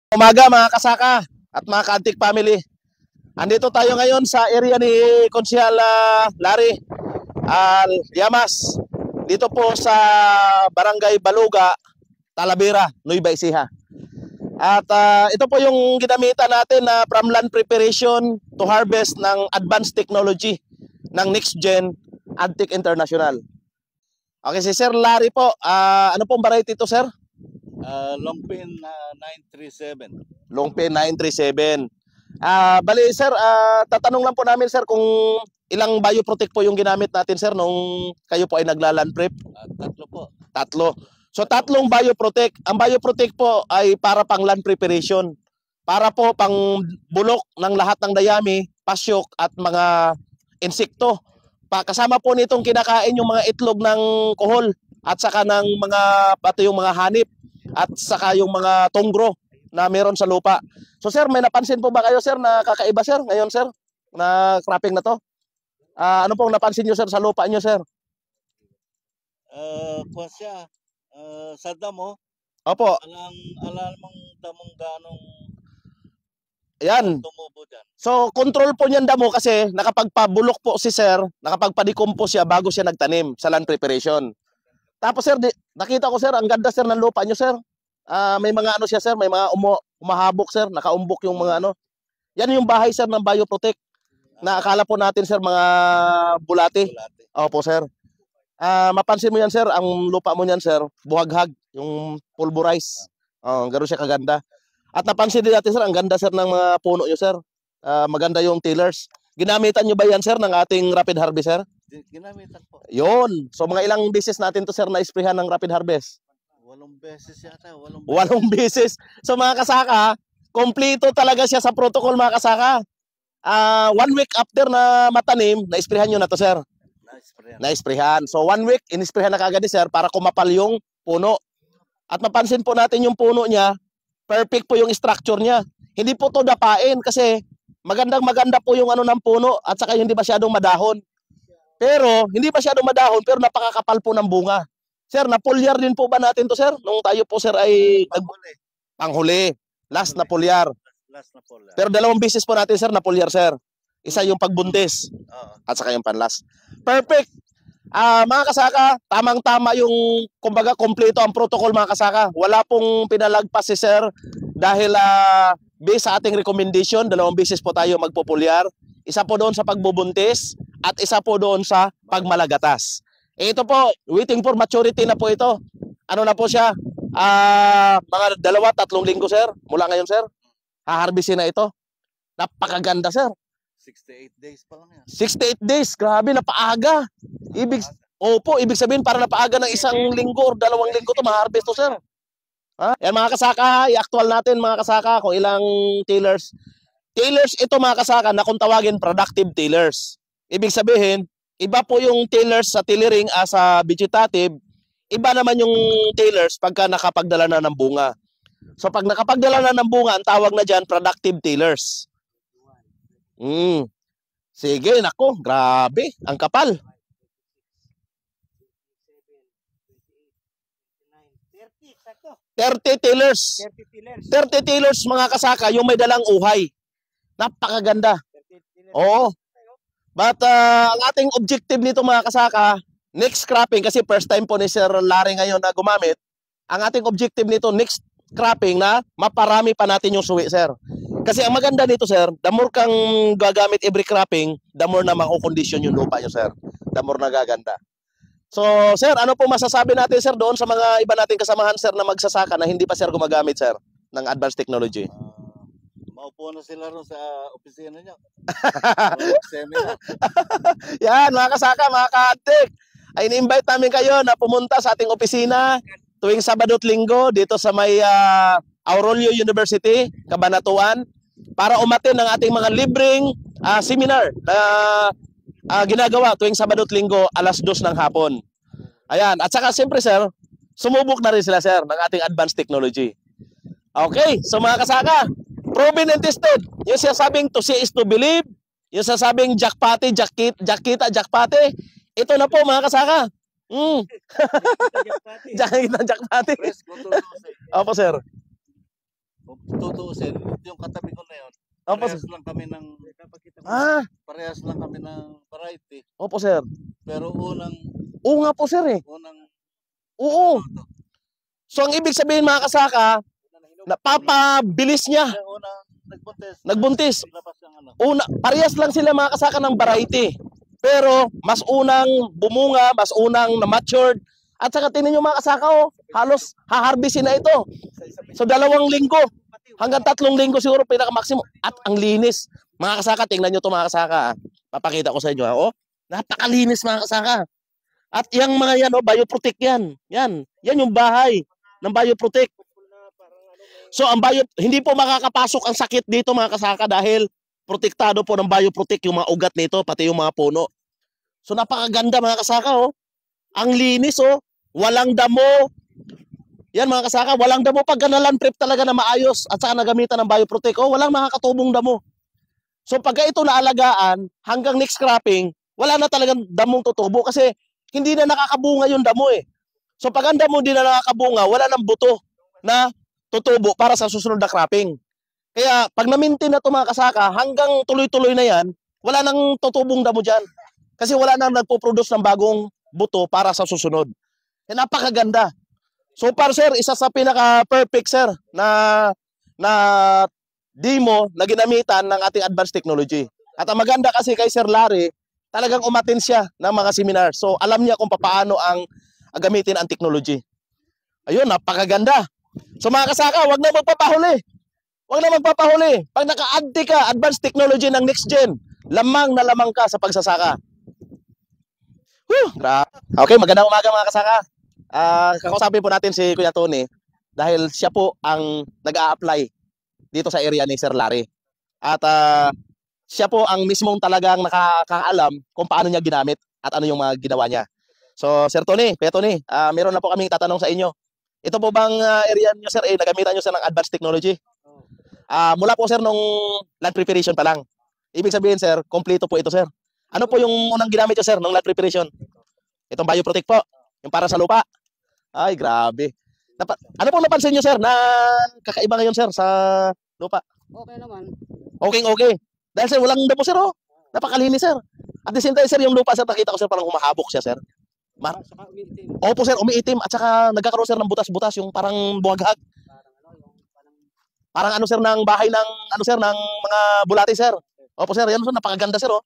Umaga mga kasaka at mga Kantik family. Andito tayo ngayon sa area ni Konsyal Larry Llamas. Dito po sa Barangay Baluga, Talavera, Nueva Ecija. At ito po yung ginamitan natin na from land preparation to harvest ng advanced technology ng Next Gen Agtech International. Okay, si Sir Larry po. Ano pong variety ito, sir? Longpin 937. Longpin 937. Bali sir, tatanong lang po namin sir kung ilang bioprotect po yung ginamit natin sir nung kayo po ay naglaland prep. Tatlo po. Tatlo. So tatlong bioprotect. Ang bioprotect po ay para pang land preparation. Para po pang bulok ng lahat ng dayami, pasyok at mga insekto. Kasama po nitong kinakain yung mga itlog ng kuhol at saka ng mga pati yung mga hanip at saka yung mga tunggro na meron sa lupa. So sir, may napansin po ba kayo sir na kakaiba sir ngayon sir na cropping na to? Ano pong napansin nyo sir sa lupa nyo sir? Kuwan siya, sa damo. Opo. Alam mong damong ganong yan. tumubo dyan. So control po niyan damo kasi nakapagpabulok po si sir, nakapagpa-decompose siya bago siya nagtanim sa land preparation. Tapos sir, nakita ko sir, ang ganda sir ng lupa nyo sir. May mga ano siya sir, may mga umahabok sir, nakaumbok yung mga ano. Yan yung bahay sir ng bioprotect. Na akala po natin sir mga bulate. Opo sir. Mapansin mo yan sir, ang lupa mo niyan sir, buhaghag, yung pulverize. Gano'n siya kaganda. At napansin din natin sir, ang ganda sir ng mga puno nyo sir. Maganda yung tillers. Ginamitan nyo ba yan sir ng ating rapid harvest sir? Ginamitan po. Yun. So mga ilang beses natin to sir na isprehan ng rapid harvest? 8 beses yata. 8 beses. So mga kasaka, kompleto talaga siya sa protocol mga kasaka. 1 week after na matanim, na-isprehan nyo na to sir? Na-isprehan. So 1 week, in-isprehan na kagad sir para kumapal yung puno. At mapansin po natin yung puno niya, perfect po yung structure niya. Hindi po to dapain kasi maganda po yung ano ng puno at saka hindi masyadong madahon. Pero hindi masyadong madahon pero napakakapal po ng bunga. Sir, napulyar din po ba natin to sir? Nung tayo po sir ay panghuli. Last na pulyar. Pero 2 beses po natin sir napulyar sir. Isa yung pagbuntis at saka yung panlas. Perfect. Mga kasaka, tamang-tama yung kumbaga kompleto ang protocol mga kasaka. Wala pong pinalagpas si sir dahil based sa ating recommendation, 2 beses po tayo magpupulyar. Isa po doon sa pagbubuntis at isa po doon sa pagmalagatas. Ito po, waiting for maturity na po ito. Ano na po siya? Mga 2-3 linggo sir. Mula ngayon sir, haharbisin na ito. Napakaganda sir. 68 days pa lang yan. 68 days, grabe, napaaga. Ibig sabihin para napaaga ng 1 linggo or 2 linggo to maharvest to sir. Yan mga kasaka, i-actual natin mga kasaka kung ilang tillers. Tillers ito mga kasaka na kung tawagin productive tillers. Ibig sabihin, iba po yung tillers sa tillering sa vegetative, iba naman yung tillers pagka nakapagdala na ng bunga. So pag nakapagdala na ng bunga, ang tawag na dyan productive tillers. Sige, nako, grabe, ang kapal. 30 tillers. 30 tillers mga kasaka, yung may dalang uhay. Napakaganda. Oo. But ang ating objective nito mga kasaka, next cropping, kasi first time po ni Sir Larry ngayon na gumamit, ang ating objective nito, next cropping na maparami pa natin yung suwi sir. Kasi ang maganda nito sir, the more kang gagamit every cropping, the more na makukondisyon yung lupa nyo sir. The more na gaganda. So sir, ano po masasabi natin sir doon sa mga iba nating kasamahan sir na magsasaka na hindi pa sir gumagamit sir ng advanced technology? Maupo na sila ron sa opisina niya. Yan mga kasaka, mga ka-Agtech, ay in-invite namin kayo na pumunta sa ating opisina tuwing Sabado at Linggo dito sa may Aurelio University, Cabanatuan, para umattend ng ating mga libreng seminar na ginagawa tuwing Sabado at Linggo alas 2 ng hapon. Ayan, at saka siyempre sir, sumubok na rin sila sir ng ating advanced technology. Okay, so mga kasaka, proven and tested. Yung sasabing to see is to believe, yung sasabing jackpate, jackita, jackpate, ito na po mga kasaka. Jackpate. Opo sir. Kung tutuusin, yung katabi ko na yun, Opo, parehas sir. lang kami ng parehas lang kami ng variety. Opo, sir. Pero unang Oo nga po, sir eh. unang Oo. ano to? So, ang ibig sabihin mga kasaka, napapabilis niya. Unang Nagbuntis. Naglabas ng ano. Parehas lang sila mga kasaka ng variety. Pero, mas unang bumunga, mas unang na-matured. At saka tingnan nyo mga kasaka, oh, halos haharbisin na ito. So, 2 linggo. Hanggang 3 linggo siguro pinaka-maximum. At ang linis. Mga kasaka, tingnan nyo ito mga kasaka. Papakita ko sa inyo. Oh, napakalinis mga kasaka. At yung mga yan, oh, bioprotect yan. Yan yung bahay ng bioprotect. So ang hindi po makakapasok ang sakit dito mga kasaka dahil protektado po ng bioprotect yung mga ugat nito, pati yung mga puno. So napakaganda mga kasaka, oh. Ang linis, oh. Walang damo. Yan mga kasaka, walang damo pag ganalan prep talaga na maayos at saka nagamitan ng bioprotect. Oh, walang makakatubong damo. So pagka ito naalagaan, hanggang next cropping, wala na talagang damong tutubo kasi hindi na nakakabunga yung damo eh. So pag ang damo hindi na nakakabunga, wala nang buto na tutubo para sa susunod na cropping. Kaya pag na-maintain na ito mga kasaka, hanggang tuloy-tuloy na yan, wala nang tutubong damo dyan. Kasi wala nang nagpo-produce ng bagong buto para sa susunod. Kaya napakaganda. So far sir, isa sa pinaka-perfect sir na demo na ginamitan ng ating advanced technology. At ang maganda kasi kay Sir Larry, talagang umattend siya ng mga seminar. So alam niya kung paano ang gamitin ang technology. Ayun, napakaganda. So mga kasaka, wag na magpapahuli. Wag na magpapahuli. Pag naka-addi ka, advanced technology ng next gen, lamang na lamang ka sa pagsasaka. Okay, magandang umaga mga kasaka. Kakausapin po natin si Kuya Tony dahil siya po ang nag-a-apply dito sa area ni Sir Larry. At siya po ang mismong talagang nakakaalam kung paano niya ginamit at ano yung mga ginawa niya. So Sir Tony, Kuya Tony, meron na po kaming tatanong sa inyo. Ito po bang area niyo sir, nagamitan niyo sir ng advanced technology? Mula po sir nung land preparation pa lang. Ibig sabihin sir, kompleto po ito sir. Ano po yung unang ginamit niyo sir nung land preparation? Itong bioprotect po, yung para sa lupa. Ay, grabe. Ano po napansin niyo sir na kakaiba ngayon sir sa lupa? Okay naman. Okay. Dahil sir, walang damo sir oh. Napakalinis sir. At the same time sir, yung lupa sir, nakita ko sir parang humahabok siya sir. Saka umiitim. Opo sir, umiitim at saka nagkakaroon sir ng butas-butas yung parang buhaghag. Parang ano sir ng bahay ng ano sir ng mga bulati sir. Opo sir, yan sir, napakaganda sir oh.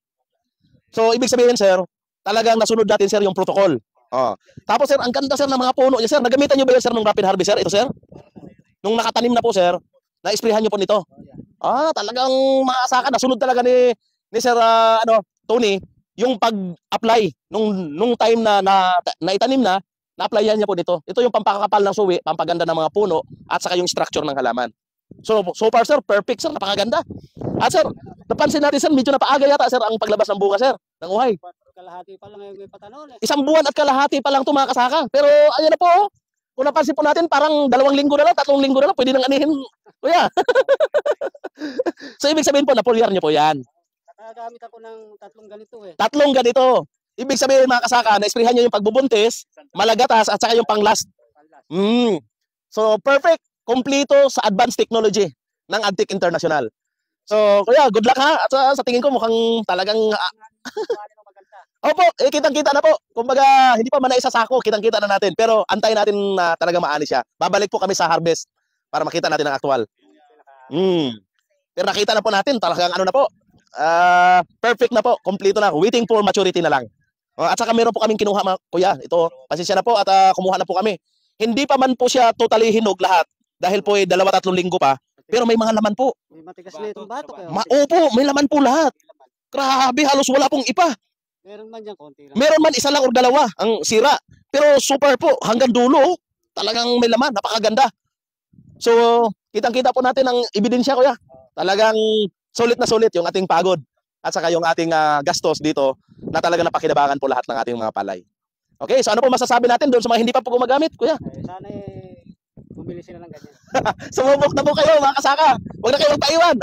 So ibig sabihin sir, talagang nasunod natin sir yung protocol. Oh. Tapos sir, ang ganda sir ng mga puno niya sir. Nagamitan niyo ba yun sir ng rapid harvest sir? Ito sir? Nung nakatanim na po sir, na-sprayhan niyo po nito. Talagang mga asaka nasunod talaga ni Sir Tony yung pag-apply nung time na naitanim na-applyan niya po dito. Ito yung pampakakapal ng suwi, pampaganda ng mga puno at saka yung structure ng halaman. So far sir, perfect sir, napakaganda. At sir, napansin natin sir, medyo napaaga yata sir ang paglabas ng bunga sir, ng uhay. Kalahati pa lang may patanon eh. 1 buwan at kalahati pa lang ito mga kasaka. Pero ayan na po, oh. Kung napansin po natin, parang 2 linggo na lang, 3 linggo na lang, pwede nang anihin. Kuya. So ibig sabihin po, napulyar niyo po yan. Nakagamit ako ng 3 ganito eh. 3 ganito. Ibig sabihin mga kasaka, na-sprayhan niyo yung pagbubuntis, malagatas, at saka yung pang-last. So perfect. Kompleto sa advanced technology ng Adtech International. So, kuya, good luck ha. At sa tingin ko mukhang talagang Opo, kitang-kita na po. Kumbaga, hindi pa man naisasako, kitang-kita na natin. Pero antayin natin na talagang maani siya. Babalik po kami sa harvest para makita natin ang aktual. Pero nakita na po natin, talagang ano na po. Perfect na po, kompleto na. Waiting for maturity na lang. At saka meron po kaming kinuha mga kuya. Ito, pasensya na po at kumuha na po kami. Hindi pa man po siya totally hinog lahat. Dahil po 2-3 linggo pa. Pero may mga laman po. May matigas na itong bato kayo. Opo, may laman po lahat. Grabe, halos wala pong ipa. Meron man dyan, konti lang. Meron man 1 lang o 2 ang sira. Pero super po, hanggang dulo. Talagang may laman, napakaganda. So, kitang-kita po natin ang ebidensya kuya. Talagang sulit na sulit yung ating pagod. At saka yung ating gastos dito na talaga napakinabangan po lahat ng ating mga palay. Okay, so ano po masasabi natin doon sa mga hindi pa po gumagamit, kuya? Sana bumili sila ng ganyan. Sumubok na po kayo mga kasaka. Huwag na kayo magpaiwan.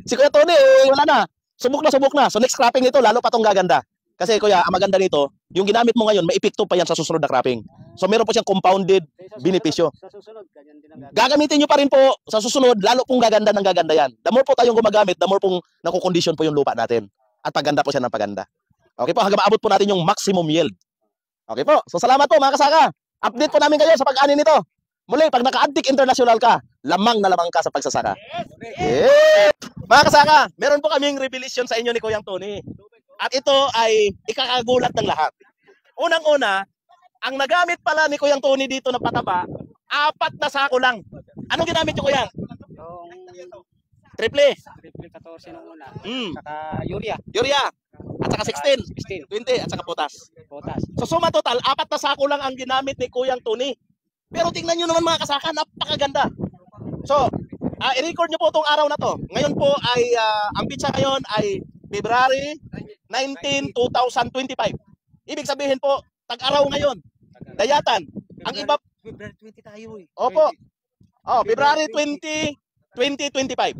Si Kuya Tony, wala na. Subok na. So next cropping nito, lalo pa itong gaganda. Kasi kuya, ang maganda nito, yung ginamit mo ngayon, may epekto pa yan sa susunod na cropping. So meron po siyang compounded benepisyo. Sa susunod, ganyan din ang gagawin. Gagamitin nyo pa rin po sa susunod, lalo pong gaganda ng gaganda yan. The more po tayong gumagamit, the more pong nakukondisyon po yung lupa natin. At paganda po siya ng paganda. Okay po, hanggang maabot po natin yung maximum yield. Okay po, so salamat po mga kasaka. Update po namin kayo sa pag-ani nito. Muli, pag naka-Antique International ka, lamang na lamang ka sa pagsasaka. Yes! Mga kasaka, meron po kaming revelation sa inyo ni Kuyang Tony. At ito ay ikakagulat ng lahat. Unang-una, ang nagamit pala ni Kuyang Tony dito na pataba, 4 na sako lang. Anong ginamit niyo, Kuyang? Yung Triple. triple 14 nung una. Mm. Saka urea. Urea. At saka 16. 16. 20. At saka potas. Potas. So suma total, 4 na sako lang ang ginamit ni Kuyang Tony. Pero tingnan nyo naman mga kasaka, napakaganda. So, i-record nyo po itong araw na to. Ngayon po ay, ang pitsa ngayon ay February 19, 2025. Ibig sabihin po, tag-araw ngayon. Dayatan. Ang iba, February 20 tayo eh. opo. February 20, 2025.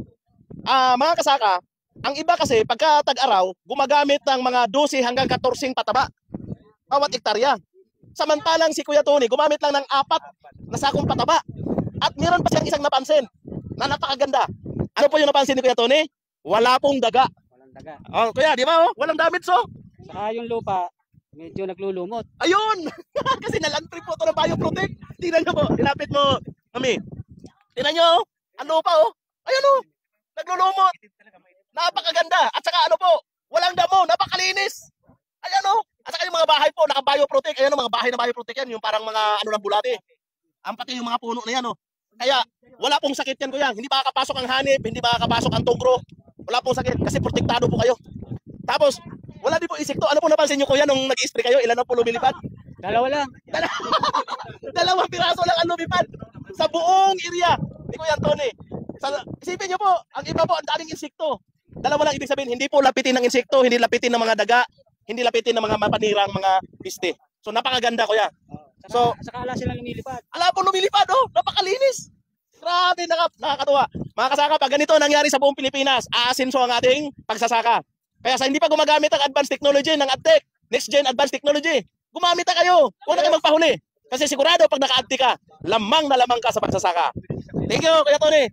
Mga kasaka, ang iba kasi pagka tag-araw, gumagamit ng mga 12 hanggang 14 pataba. Bawat hektarya. Samantalang si Kuya Tony, gumamit lang ng 4 na sakong pataba. At meron pa siyang isang napansin na napakaganda. Ano po yung napansin ni Kuya Tony? Wala pong daga. Walang daga. Oh, Kuya, di ba? Oh? Walang damage, so. Saka yung lupa, medyo naglulumot. Ayun! Kasi nalantrip po ito ng bioprotect. Tingnan nyo po. Dilapit mo, Mami. Tingnan nyo. Ang lupa, oh. Ayun, oh. Naglulumot. Napakaganda. At saka ano po, walang damo. Napakalinis. Ayan, oh. At saka yung mga bahay po, naka-bioprotect. Ayan, oh, mga bahay na bioprotect yan. Yung parang mga ano ng bulate. Ang pati yung mga puno na yan, oh. Kaya, wala pong sakit yan, Kuya. Hindi makakapasok ang hanip, hindi makakapasok ang tungkro. Wala pong sakit kasi protektado po kayo. Tapos, wala din po insekto. Ano po napansin nyo, Kuya, nung nag-spray kayo? Ilan na po lumilipad? Dalawa lang. Dalawang piraso lang ang lumipad sa buong area ni Kuya Tony. Isipin nyo po, ang iba po, ang daming insekto. Dalawa lang ibig sabihin, hindi po lapitin ng insekto, hindi lapitin ng mga daga, hindi lapitin ng mga mapanirang mga piste. So, napakaganda, Kuya. So, Saka ala sila lumilipad. ala po lumilipad, oh. Napakalinis. Grabe, nakakatuwa. Mga kasaka, pag ganito nangyari sa buong Pilipinas, aasinso ang ating pagsasaka. Kaya sa hindi pa gumagamit ang advanced technology ng AdTech, next gen advanced technology, gumamit na kayo. Huwag na kayo magpahuli. Kasi sigurado pag naka-AdTech ka, lamang na lamang ka sa pagsasaka. Thank you, Kuya Tony.